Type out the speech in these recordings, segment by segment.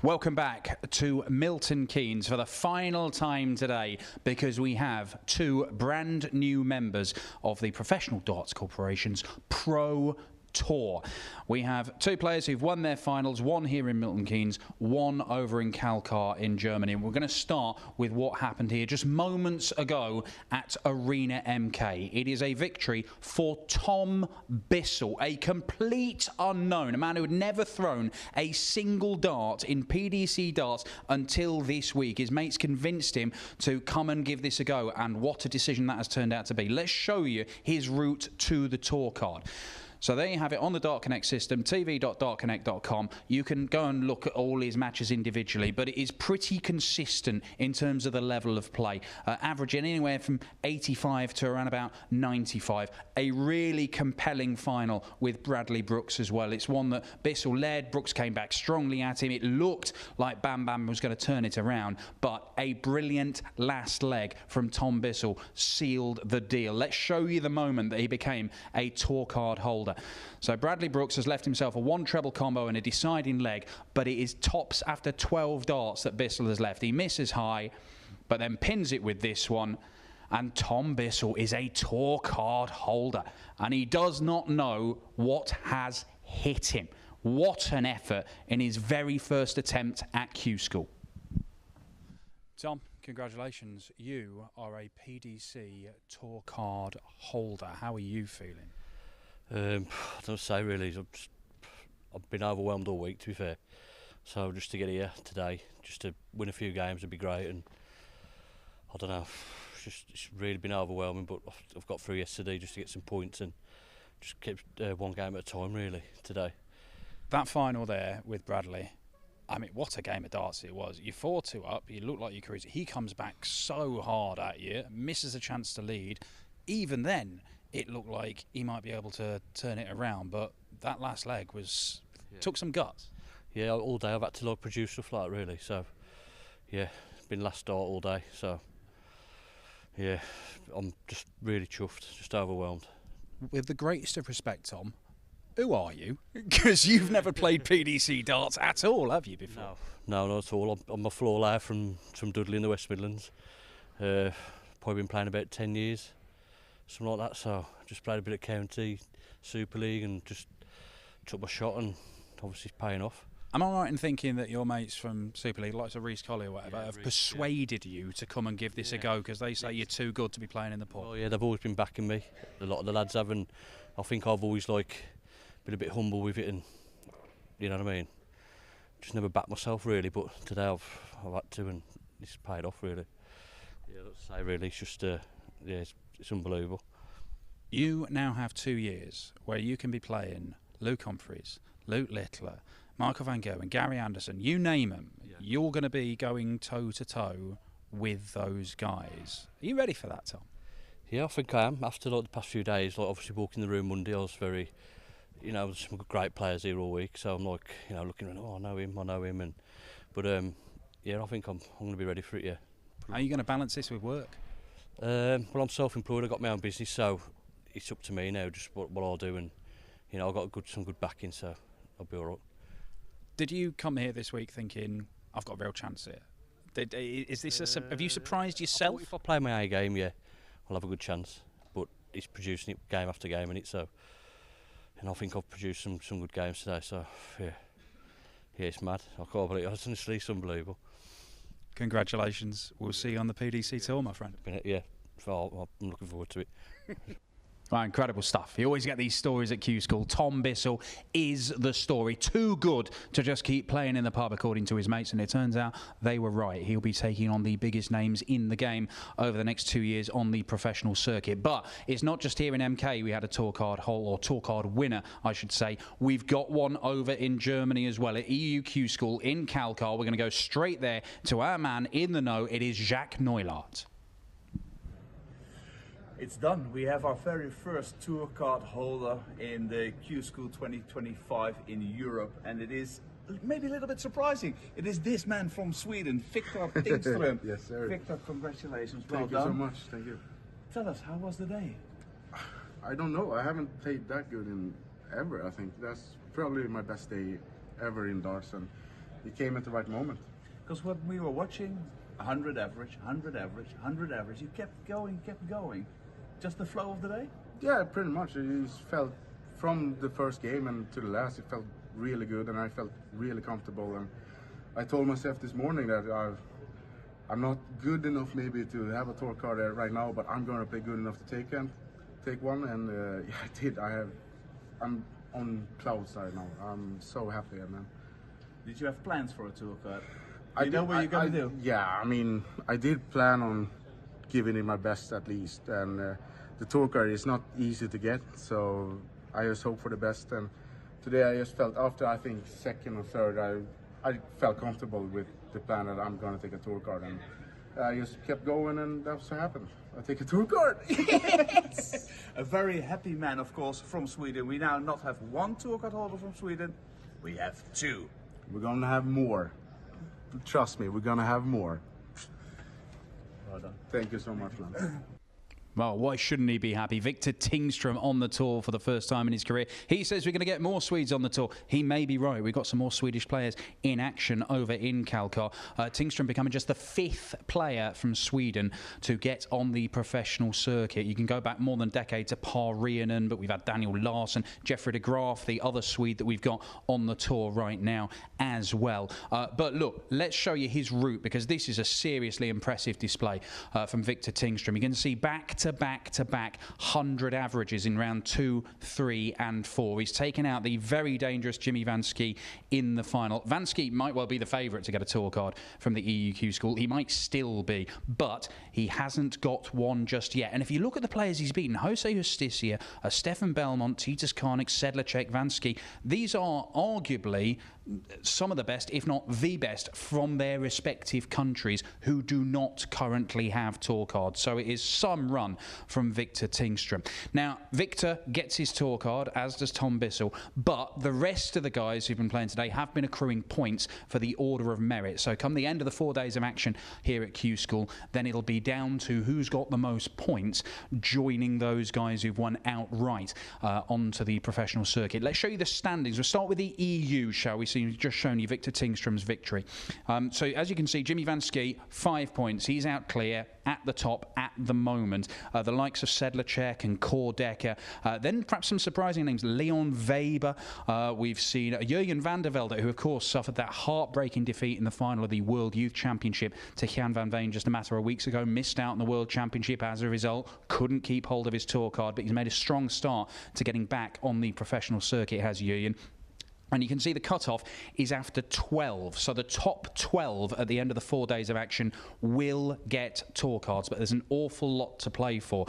Welcome back to Milton Keynes for the final time today, because we have two brand new members of the Professional Darts Corporation's Pro Tour. We have two players who've won their finals, one here in Milton Keynes, one over in Kalkar in Germany. And we're going to start with what happened here just moments ago at Arena MK. It is a victory for Tom Bissell, a complete unknown, a man who had never thrown a single dart in PDC darts until this week. His mates convinced him to come and give this a go, and what a decision that has turned out to be. Let's show you his route to the tour card. So there you have it on the Dart Connect system, tv.dartconnect.com. You can go and look at all his matches individually, but it is pretty consistent in terms of the level of play, averaging anywhere from 85 to around about 95. A really compelling final with Bradley Brooks as well. It's one that Bissell led. Brooks came back strongly at him. It looked like Bam Bam was going to turn it around, but a brilliant last leg from Tom Bissell sealed the deal. Let's show you the moment that he became a tour card holder. So Bradley Brooks has left himself a one treble combo and a deciding leg, but it is tops after 12 darts that Bissell has left. He misses high, but then pins it with this one. And Tom Bissell is a tour card holder, and he does not know what has hit him. What an effort in his very first attempt at Q School. Tom, congratulations. You are a PDC tour card holder. How are you feeling? I don't say really. I've been overwhelmed all week, to be fair. So just to get here today, just to win a few games would be great. And I don't know, it's really been overwhelming. But I've got through yesterday just to get some points and just keep one game at a time really today. That final there with Bradley, I mean, what a game of darts it was. You're 4-2 up, you look like you're cruising. He comes back so hard at you, misses a chance to lead. Even then, it looked like he might be able to turn it around, but that last leg took some guts. Yeah, all day I've had to produce stuff like that really. So yeah, it's been last start all day. So yeah, I'm just really chuffed, just overwhelmed. With the greatest of respect, Tom, who are you? Because you've never played PDC darts at all, have you, before? No, not at all. I'm a floor layer from Dudley in the West Midlands. Probably been playing about 10 years. Something like that, so just played a bit of county, Super League, and just took my shot, and obviously it's paying off. Am I right in thinking that your mates from Super League, like Reece Colley or whatever, have persuaded you to come and give this a go, because they say you're too good to be playing in the pot? Oh yeah, they've always been backing me. A lot of the lads have, and I think I've always been a bit humble with it, and you know what I mean. Just never backed myself really, but today I've had to, and it's paid off really. Yeah, let's say really, it's just it's unbelievable. You now have 2 years where you can be playing Luke Humphries, Luke Littler, Michael Van Gerwen, Gary Anderson, you name them. Yeah. You're going to be going toe-to-toe with those guys. Are you ready for that, Tom? Yeah, I think I am. After the past few days, obviously walking the room Monday, I was very, there's some great players here all week, so I'm looking around, I know him, but yeah, I think I'm going to be ready for it, yeah. How are you going to balance this with work? Well, I'm self-employed. I've got my own business, so it's up to me now, just what I'll do, and I've got some good backing, so I'll be all right. Did you come here this week thinking I've got a real chance here? Is this have you surprised yourself? If I play my A game, yeah, I'll have a good chance. But it's producing it game after game, and I think I've produced some good games today. So yeah, it's mad. I can't believe it. Honestly, it's unbelievable. Congratulations. We'll see you on the PDC tour, my friend. Yeah, I'm looking forward to it. Right, incredible stuff. You always get these stories at Q School. Tom Bissell is the story. Too good to just keep playing in the pub, according to his mates, and it turns out they were right. He'll be taking on the biggest names in the game over the next 2 years on the professional circuit. But it's not just here in MK we had a tour card winner, I should say. We've got one over in Germany as well at EUQ School in Kalkar. We're going to go straight there to our man in the know. It is Jacques Neulaert. It's done. We have our very first tour card holder in the Q School 2025 in Europe, and it is maybe a little bit surprising. It is this man from Sweden, Victor Tingstrom. Yes, sir. Victor, congratulations. Thank you so much. Thank you. Tell us, how was the day? I don't know. I haven't played that good in ever. I think that's probably my best day ever in Dawson. it came at the right moment. Because when we were watching, 100 average, 100 average, 100 average, you kept going, kept going. Just the flow of the day? Yeah, pretty much. It just felt from the first game and to the last, it felt really good, and I felt really comfortable. And I told myself this morning that I'm not good enough maybe to have a tour card right now, but I'm going to be good enough to take one. And yeah, I did. I'm on clouds right now. I'm so happy, man. Did you have plans for a tour card? You know what you're going to do? Yeah, I mean, I did plan on giving it my best at least. And the tour card is not easy to get, so I just hope for the best. And today I just felt, after I think second or third, I felt comfortable with the plan that I'm going to take a tour card. And I just kept going, and that's what happened. I take a tour card. Yes! A very happy man, of course, from Sweden. We now not have one tour card holder from Sweden, we have two. We're going to have more. Trust me, we're going to have more. Well done. Thank you so much, man. Well, why shouldn't he be happy? Victor Tingstrom on the tour for the first time in his career. He says we're going to get more Swedes on the tour. He may be right. We've got some more Swedish players in action over in Kalkar. Tingstrom becoming just the 5th player from Sweden to get on the professional circuit. You can go back more than a decade to Per Rienen, but we've had Daniel Larsson, Jeffrey de Graaf, the other Swede that we've got on the tour right now as well. But look, let's show you his route, because this is a seriously impressive display from Victor Tingstrom. You can see back to back 100 averages in round 2, 3 and 4. He's taken out the very dangerous Jimmy Van Ski in the final. Van Ski might well be the favourite to get a tour card from the EUQ school. He might still be, but he hasn't got one just yet. And if you look at the players he's beaten, Jose Justicia, Stefan Belmont, Titus Karnik, Sedlacek, Van Ski, these are arguably some of the best, if not the best, from their respective countries who do not currently have tour cards. So it is some run from Victor Tingstrom. Now, Victor gets his tour card, as does Tom Bissell, but the rest of the guys who've been playing today have been accruing points for the Order of Merit. So come the end of the 4 days of action here at Q School, then it'll be down to who's got the most points, joining those guys who've won outright onto the professional circuit. Let's show you the standings. We'll start with the EU, shall we? So you've just shown you Victor Tingstrom's victory. So as you can see, Jimmy Van Ski, 5 points. He's out clear at the top at the moment. The likes of Sedlacek and Kordecker. Then perhaps some surprising names. Leon Weber. We've seen Jurgen van der Velde, who of course suffered that heartbreaking defeat in the final of the World Youth Championship to Jan van Veen just a matter of weeks ago. Missed out on the World Championship as a result. Couldn't keep hold of his tour card, but he's made a strong start to getting back on the professional circuit, has Jurgen. And you can see the cut-off is after 12. So the top 12 at the end of the 4 days of action will get tour cards, but there's an awful lot to play for.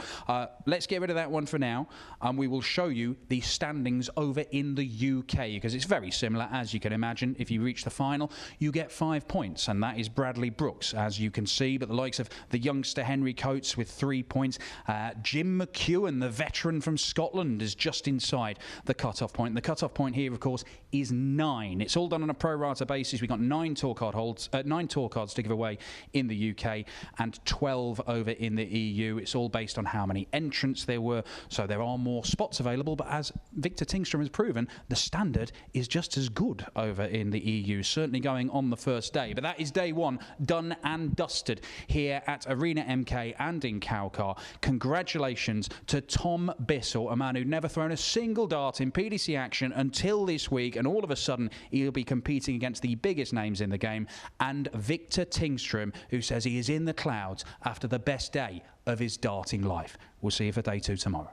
Let's get rid of that one for now, and we will show you the standings over in the UK, because it's very similar, as you can imagine. If you reach the final, you get 5 points, and that is Bradley Brooks, as you can see. But the likes of the youngster Henry Coates with 3 points. Jim McEwen, the veteran from Scotland, is just inside the cut-off point. And the cut-off point here, of course, is 9. It's all done on a pro rata basis. We've got 9 tour cards to give away in the UK and 12 over in the EU. It's all based on how many entrants there were, so there are more spots available. But as Victor Tingstrom has proven, the standard is just as good over in the EU, certainly going on the first day. But that is day 1 done and dusted here at Arena MK and in Kalkar. Congratulations to Tom Bissell, a man who'd never thrown a single dart in PDC action until this week, and all of a sudden he'll be competing against the biggest names in the game, and Victor Tingstrom, who says he is in the clouds after the best day of his darting life. We'll see you for day 2 tomorrow.